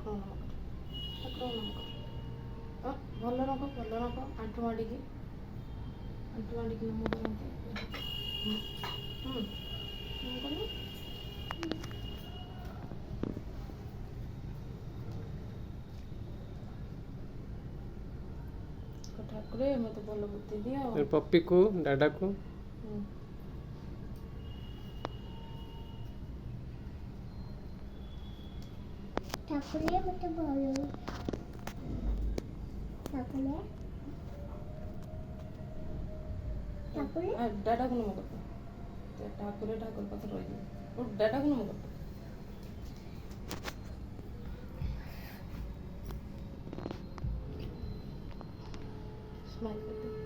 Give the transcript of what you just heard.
ଠାକୁର ନାମ କର, ଠାକୁର ନାମ କର। ଭଲ ରଖ, ଭଲ ରଖ। ଆଣ୍ଠୁ ମାଡ଼ିକି ନାମ କରନ୍ତି। ନାମ କଲୁ। ଠାକୁରେ ମୋତେ ଭଲ ବୁଦ୍ଧି ଦିଅ। ପପିକୁ ଡାଡାକୁ ଠାକୁରେ ମୋତେ ଭଲ ଠାକୁରେ ଡାଡାକୁ ନମ କର। ଠାକୁର ପାଖରେ ରହିଯିବ। ଡାଡାକୁ ନମ କର। ସ୍ମାଇଲ୍ କରିଦେ।